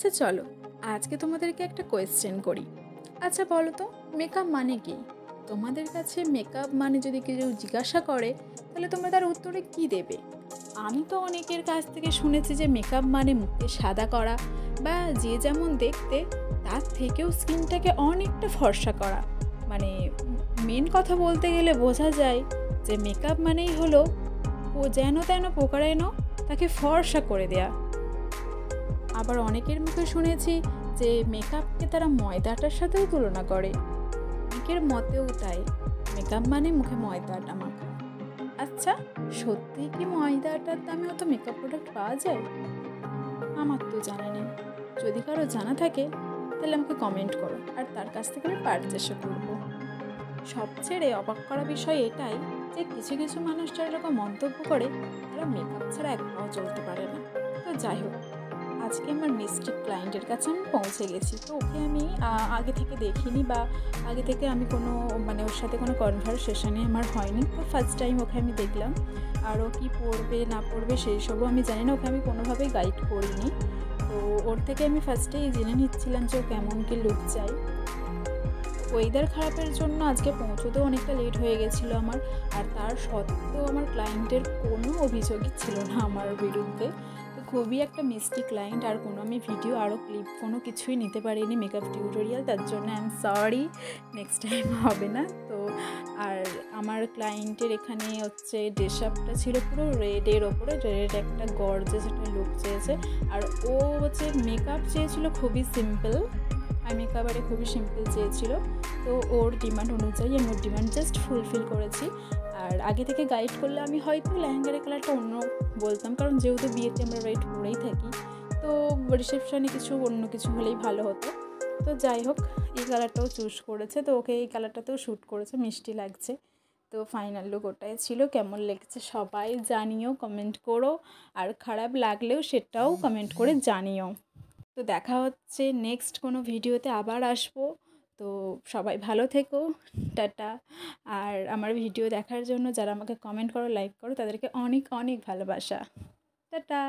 আচ্ছা চলো আজকে তোমাদেরকে একটা কোয়েশ্চেন করি। আচ্ছা বলো তো মেকআপ মানে কি? তোমাদের কাছে মেকআপ মানে যদি কেউ জিজ্ঞাসা করে তাহলে তোমরা তার উত্তরে কি দেবে? আমি তো অনেকের কাছ থেকে শুনেছি যে মেকআপ মানে মুখকে সাদা করা বা যে যেমন দেখতে তার থেকেও স্কিনটাকে অনেকটা ফর্সা করা। মানে মেন কথা বলতে গেলে বোঝা যায় যে মেকআপ মানেই হলো ও যেন তেন প্রকারেণ তাকে ফর্সা করে দেয়া। আবার অনেকের মুখে শুনেছি যে মেকআপকে তারা ময়দাটার সাথেও তুলনা করে। অনেকের মতেও তাই, মেকআপ মানে মুখে ময়দাটা মাখা। আচ্ছা সত্যিই কি ময়দাটার দামে অত মেকআপ প্রোডাক্ট পাওয়া যায়? আমার তো জানা নেই। যদি কারো জানা থাকে তাহলে আমাকে কমেন্ট করো, আর তার কাছ থেকে আমি পারচেসও করবো। সবচেয়ে অবাক করা বিষয় এটাই যে কিছু কিছু মানুষ যারা এরকম মন্তব্য করে তারা মেকআপ ছাড়া এক পাও চলতে পারে না। তো যাই হোক, আজকে আমার মিষ্টি ক্লায়েন্টের কাছে আমি পৌঁছে গেছি। তো ওকে আমি আগে থেকে দেখিনি বা আগে থেকে আমি কোনো ওর সাথে কোনো কনভারসেশনে আমার হয়নি। তো ফার্স্ট টাইম ওকে আমি দেখলাম, আর ও কী পড়বে না পড়বে সেই সবও আমি জানি না, ওকে আমি কোনোভাবেই গাইড করিনি। তো ওর থেকে আমি ফার্স্টেই জেনে নিচ্ছিলাম যে ও কেমন কী লুক চাই। ওয়েদার খারাপের জন্য আজকে পৌঁছতেও অনেকটা লেট হয়ে গেছিলো আমার, আর তার সত্ত্বেও আমার ক্লায়েন্টের কোনো অভিযোগই ছিল না আমার বিরুদ্ধে। তো খুবই একটা মিষ্টি ক্লায়েন্ট, আর কোনো আমি ভিডিও আরও ক্লিপ কোনো কিছুই নিতে পারিনি মেকআপ টিউটোরিয়াল, তার জন্য I am sorry, next time হবে না। তো আর আমার ক্লায়েন্টের এখানে হচ্ছে ড্রেস আপটা ছিল পুরো রেডের ওপরে, রেড একটা গর্জাস একটা লুক চেয়েছে, আর ও হচ্ছে মেকআপ চেয়েছিল খুবই সিম্পল, আর মেকআপে খুবই সিম্পল চেয়েছিল। তো ওর ডিমান্ড অনুযায়ী আমি ওর ডিমান্ড জাস্ট ফুলফিল করেছি। আর আগে থেকে গাইড করলে আমি হয়তো লেহেঙ্গার কালারটা অন্য বলতাম, কারণ যেহেতু বিয়েতে আমরা রাইট পরেই থাকি, তো রিসেপশনে কিছু অন্য কিছু হলেই ভালো হতো। তো যাই হোক, এই কালারটাও চুজ করেছে, তো ওকে এই কালারটাতেও শ্যুট করেছে, মিষ্টি লাগছে। তো ফাইনাল লুক ওটাই ছিল। কেমন লেগেছে সবাই জানিও, কমেন্ট করো, আর খারাপ লাগলেও সেটাও কমেন্ট করে জানিও। তো দেখা হচ্ছে নেক্সট কোনো ভিডিওতে, আবার আসবো। তো সবাই ভালো থেকো, টাটা। আর আমার ভিডিও দেখার জন্য যারা আমাকে কমেন্ট করো, লাইক করো, তাদেরকে অনেক অনেক ভালোবাসা। টাটা।